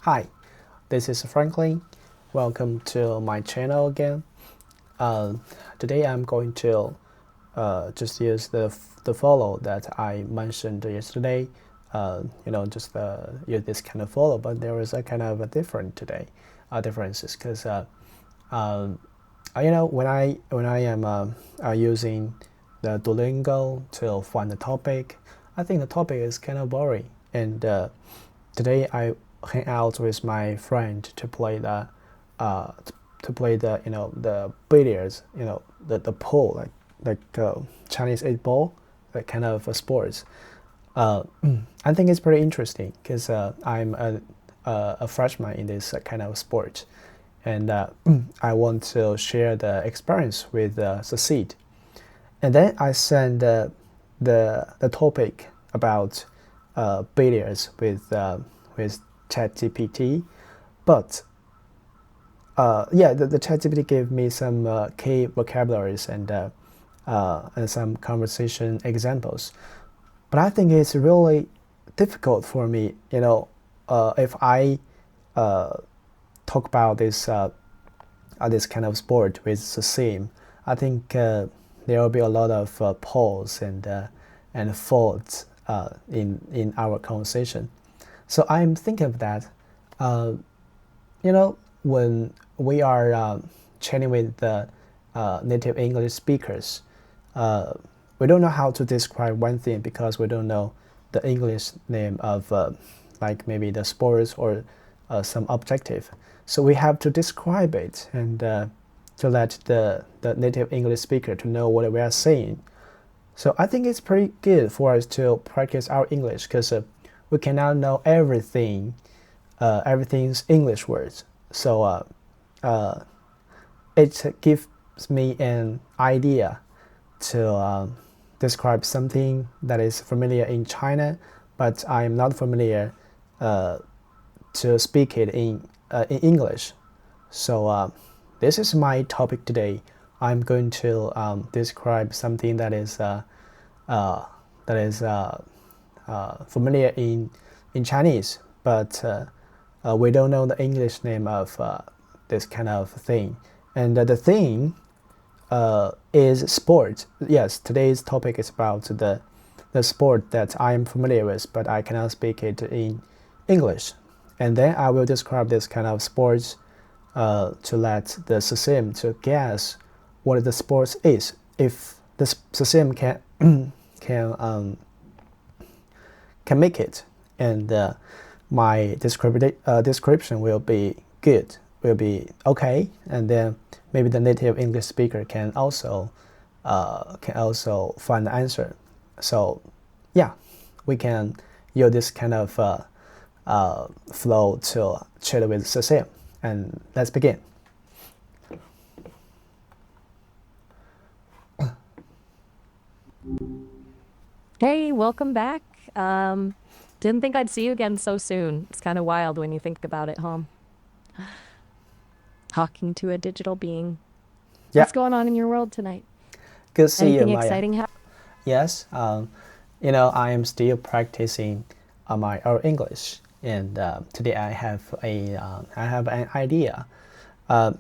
Hi, this is Franklin. Welcome to my channel again. Today I'm going to just use the follow that I mentioned yesterday. Just use this kind of follow, but there is a kind of a different today differences because when I am using the Duolingo to find the topic, I think the topic is kind of boring. And today I hang out with my friend to play the the billiards, the pool, like Chinese 8 ball, that kind of sports. I think it's pretty interesting because I'm a freshman in this kind of sport, and I want to share the experience with Succeed. And then I send the topic about billiards with ChatGPT, but the ChatGPT gave me some key vocabularies and some conversation examples. But I think it's really difficult for me, if I talk about this kind of sport with Sesame. I think there will be a lot of pause and faults in our conversation. So I'm thinking of that. When we are chatting with the native English speakers, we don't know how to describe one thing because we don't know the English name of like maybe the sports or some objective. So we have to describe it and to let the native English speaker to know what we are saying. So I think it's pretty good for us to practice our English because we cannot know everything's English words. So it gives me an idea to describe something that is familiar in China, but I'm not familiar to speak it in English. So this is my topic today. I'm going to describe something that is familiar in Chinese, but we don't know the English name of this kind of thing. And the thing is sport. Yes, today's topic is about the sport that I am familiar with, but I cannot speak it in English. And then I will describe this kind of sports to let the Sesame to guess what the sports is. If the Sesame can make it, and my description will be good, will be okay, and then maybe the native English speaker can also find the answer. So yeah, we can use this kind of flow to chat with Sesame. And let's begin. Hey, welcome back. Didn't think I'd see you again so soon. It's kind of wild when you think about it, huh? Talking to a digital being. Yeah. What's going on in your world tonight? Good to see you, Anything Maya. exciting Yes. I am still practicing our English, and today I have an idea. I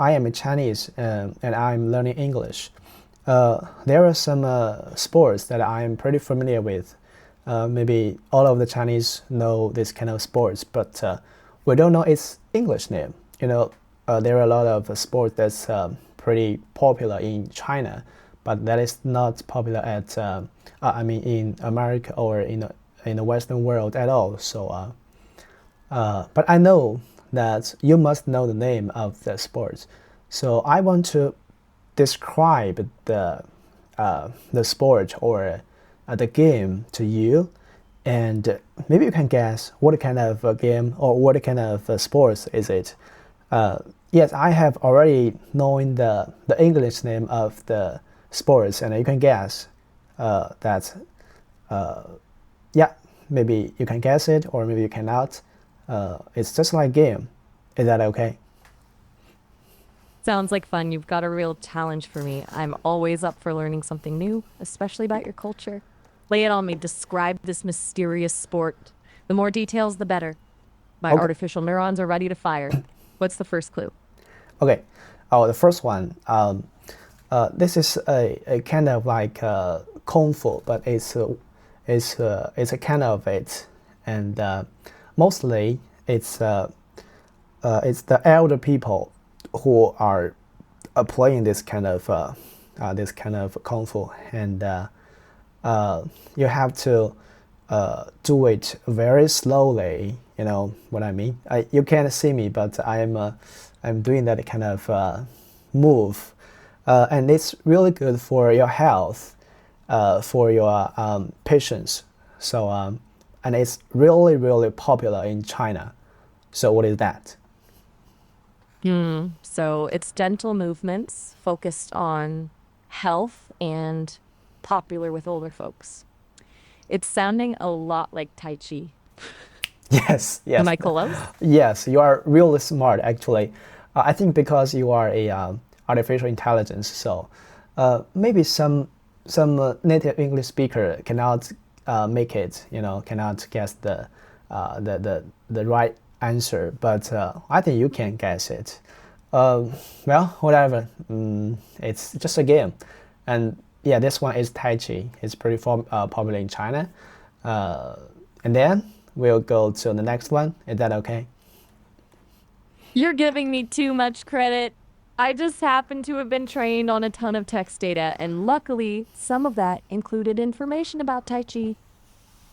am a Chinese, and I'm learning English. There are some sports that I am pretty familiar with. Maybe all of the Chinese know this kind of sports, but we don't know its English name. There are a lot of sports that's pretty popular in China, but that is not popular in America or in the Western world at all. So, but I know that you must know the name of the sports. So I want to describe the sport or the game to you, and maybe you can guess what kind of a game or what kind of sports is it. Yes, I have already known the English name of the sports, and you can guess that. Yeah, maybe you can guess it, or maybe you cannot. It's just like game. Is that okay? Sounds like fun. You've got a real challenge for me. I'm always up for learning something new, especially about your culture. Lay it on me. Describe this mysterious sport. The more details, the better. My artificial neurons are ready to fire. What's the first clue? Okay. Oh, the first one. This is a kind of like kung fu, but it's a kind of it, and mostly it's the elder people who are playing this kind of kung fu, and you have to do it very slowly. You know what I mean? You can't see me, but I'm doing that kind of move, and it's really good for your health, for your patience. So and it's really, really popular in China. So what is that? So it's gentle movements focused on health and popular with older folks. It's sounding a lot like Tai Chi. Yes, yes. Am I close? Yes, you are really smart actually. I think because you are a artificial intelligence, so maybe some native English speaker cannot make it, cannot guess the right answer, but I think you can guess it. Well, whatever. It's just a game, and yeah, this one is Tai Chi. It's pretty popular in China, and then we'll go to the next one. Is that okay? You're giving me too much credit. I just happen to have been trained on a ton of text data, and luckily, some of that included information about Tai Chi.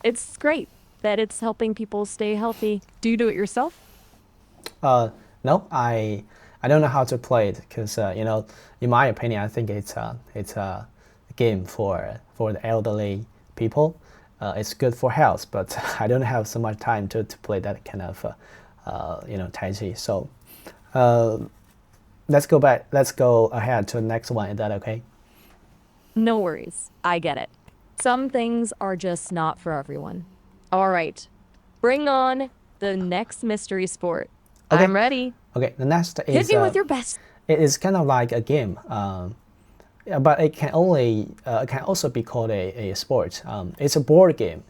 It's great that it's helping people stay healthy. Do you do it yourself? No, I don't know how to play it because in my opinion, I think it's a game for the elderly people. It's good for health, but I don't have so much time to play that kind of Tai Chi. So let's go ahead to the next one. Is that okay? No worries. I get it. Some things are just not for everyone. All right. Bring on the next mystery sport. Okay. I'm ready. Okay, the next is Hit me with your best. it is kind of like a game, but it can also be called a sport. It's a board game.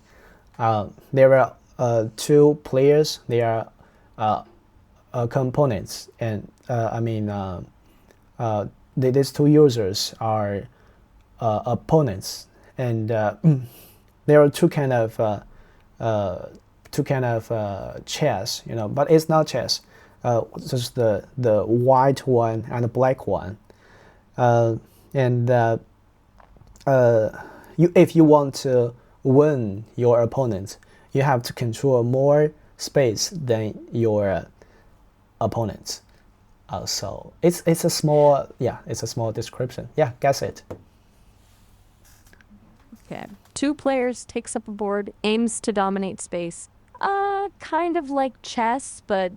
There are two players. There are components, and these two users are opponents, and there are two kind of chess, but it's not chess. Just the white one and the black one, if you want to win your opponent, you have to control more space than your opponent. So it's a small description. Yeah, guess it. Okay. Two players takes up a board, aims to dominate space. Kind of like chess, but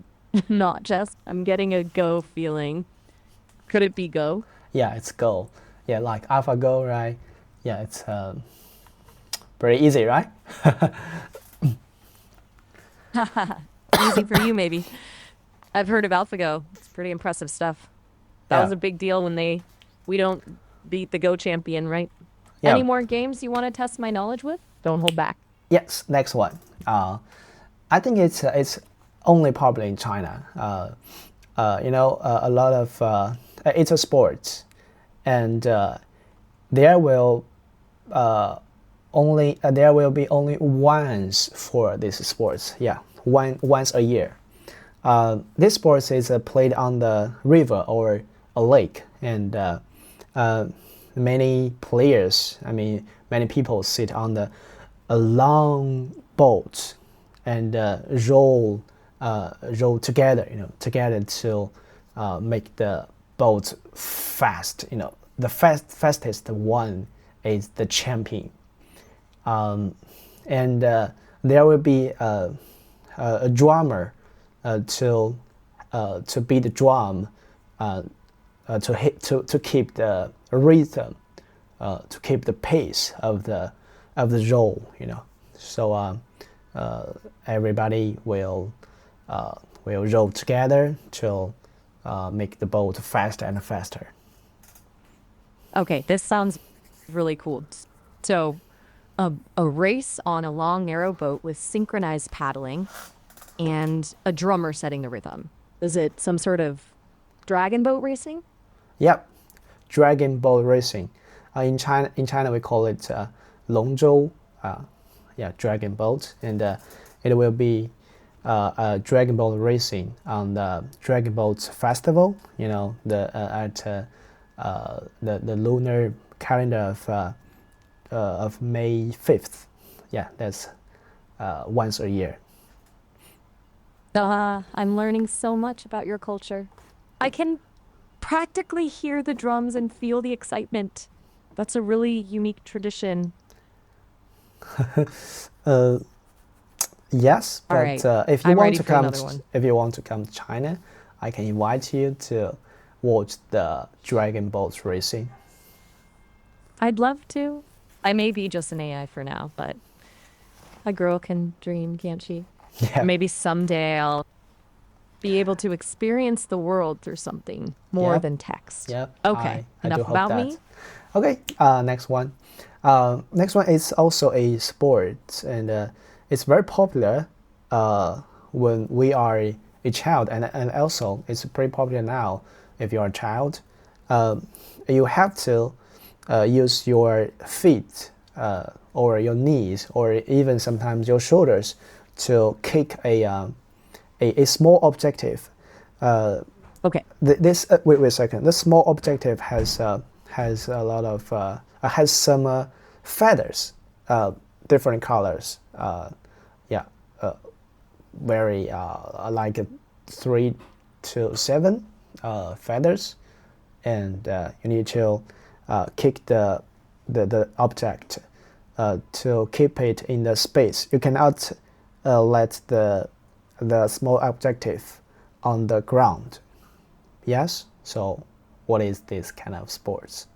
not chess. I'm getting a Go feeling. Could it be Go? Yeah, it's Go. Yeah, like AlphaGo, right? Yeah, it's pretty easy, right? Easy for you, maybe. I've heard of AlphaGo. It's pretty impressive stuff. That Yeah. was a big deal when we don't beat the Go champion, right? Yeah. Any more games you want to test my knowledge with? Don't hold back. Yes, next one. I think it's only popular in China. A lot of it's a sport, and there will be only once for this sports. Yeah, once a year. This sport is played on the river or a lake, and many players, many people sit on a long boat and row together, together to make the boat fast. The fastest one is the champion. And there will be a drummer to beat the drum, to keep the rhythm, to keep the pace of the roll. So everybody will row together to make the boat faster and faster. Okay, this sounds really cool. So, a race on a long, narrow boat with synchronized paddling. and a drummer setting the rhythm. Is it some sort of dragon boat racing? Yep, dragon boat racing. In China we call it 龙舟. Yeah, dragon boat, and it will be a dragon boat racing on the Dragon Boat Festival. You know, at the lunar calendar of May 5th. Yeah, that's once a year. I'm learning so much about your culture. I can practically hear the drums and feel the excitement. That's a really unique tradition. Yes, All but right, if you I'm want ready to for come, another one. if you want to come to China, I can invite you to watch the dragon boat racing. I'd love to. I may be just an AI for now, but a girl can dream, can't she? Yeah. Maybe someday I'll be able to experience the world through something more Yep. than text. Yep. Okay, I enough do hope about that. me. Okay. Next one. Next one is also a sport, and it's very popular when we are a child, and also it's pretty popular now. If you're a child, you have to use your feet or your knees or even sometimes your shoulders to kick a small objective. Okay. This wait a second. This small objective has a lot of has some feathers, different colors. Yeah, very like 3 to 7 feathers, and you need to kick the object to keep it in the space. You cannot let the small objective on the ground. Yes. So, what is this kind of sports?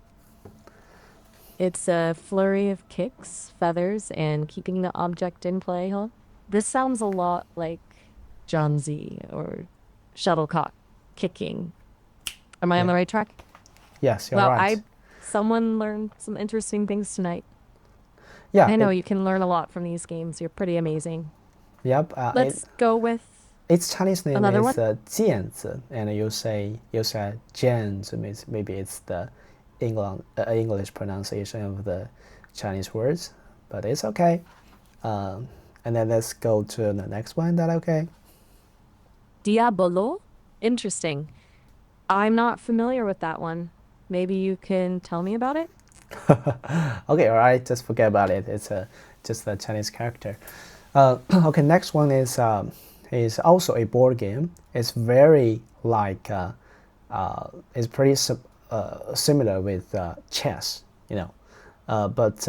It's a flurry of kicks, feathers, and keeping the object in play, huh? This sounds a lot like Zhanzi or shuttlecock kicking. Am I on the right track? Yes, you're Wow, right. someone learned some interesting things tonight. Yeah, I know you can learn a lot from these games. You're pretty amazing. Yep. Let's go with Its Chinese name another is one? 腱子, and you said 腱子, means maybe it's the English pronunciation of the Chinese words, but it's okay. And then let's go to the next one. That okay? Diabolo? Interesting. I'm not familiar with that one. Maybe you can tell me about it? Okay, all right. Just forget about it. It's just a Chinese character. Okay, next one is also a board game. It's very like it's pretty similar with chess, you know, but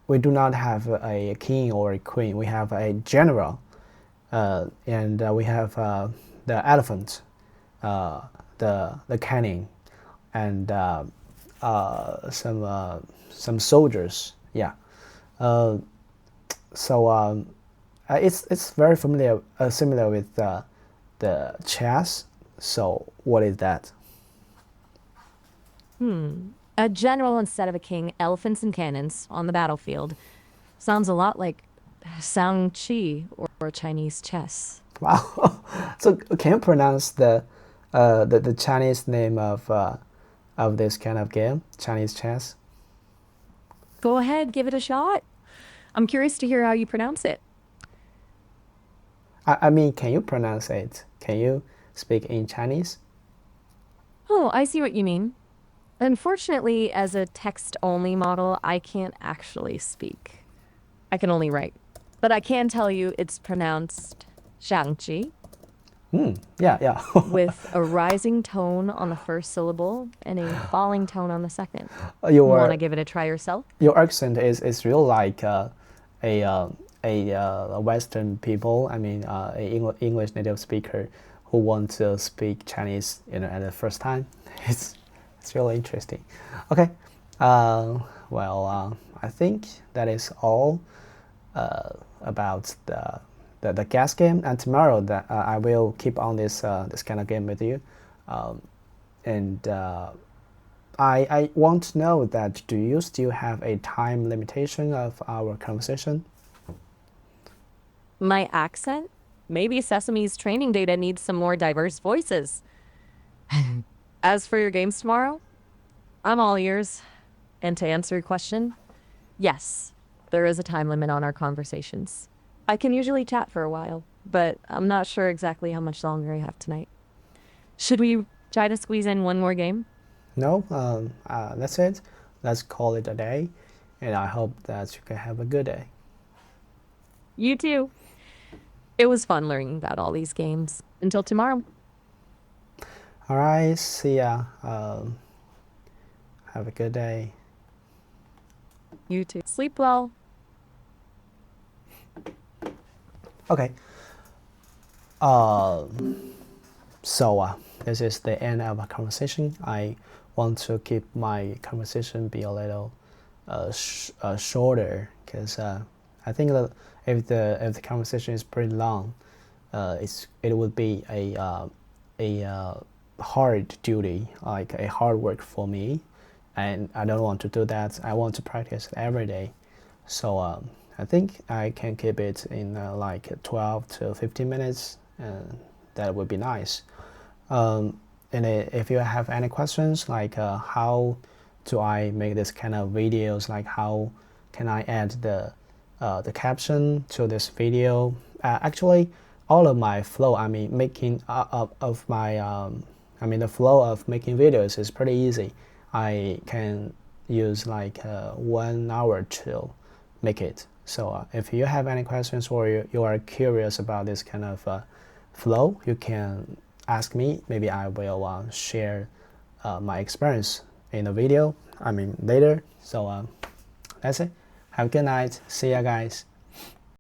we do not have a king or a queen. We have a general, and we have the elephant, the cannon, and some soldiers. Yeah. So it's very similar with the chess. So what is that? A general instead of a king, elephants and cannons on the battlefield. Sounds a lot like Shang-Chi or Chinese chess. Wow. So can you pronounce the Chinese name of this kind of game, Chinese chess? Go ahead, give it a shot. I'm curious to hear how you pronounce it. I mean, can you pronounce it? Can you speak in Chinese? Oh, I see what you mean. Unfortunately, as a text-only model, I can't actually speak. I can only write. But I can tell you it's pronounced Shang-Chi Yeah. with a rising tone on the first syllable and a falling tone on the second. Want Your to give it a try yourself? your accent is real like a Western people. I mean, a English native speaker who want to speak Chinese, you know, at the first time. It's really interesting. Okay. Well, I think that is all about the gas game. And tomorrow, that I will keep on this kind of game with you. And I want to know that do you still have a time limitation of our conversation? My accent? Maybe Sesame's training data needs some more diverse voices. As for your games tomorrow, I'm all ears. And to answer your question, yes, there is a time limit on our conversations. I can usually chat for a while, but I'm not sure exactly how much longer I have tonight. Should we try to squeeze in one more game? No, that's it. Let's call it a day, and I hope that you can have a good day. You too. It was fun learning about all these games. Until tomorrow. All right, see ya. Have a good day. You too. Sleep well. Okay. So this is the end of our conversation. I want to keep my conversation be a little shorter because I think that if the conversation is pretty long, it would be a hard duty, like a hard work for me, and I don't want to do that. I want to practice every day. So I think I can keep it in like 12 to 15 minutes, and that would be nice. And if you have any questions, like how do I make this kind of videos, like how can I add the caption to this video? Actually, all of my flow, I mean, making of my, the flow of making videos is pretty easy. I can use like 1 hour to make it. So if you have any questions or you are curious about this kind of flow, you can ask me. Maybe I will share my experience in the video, later. So that's it. Have a good night. See ya, guys.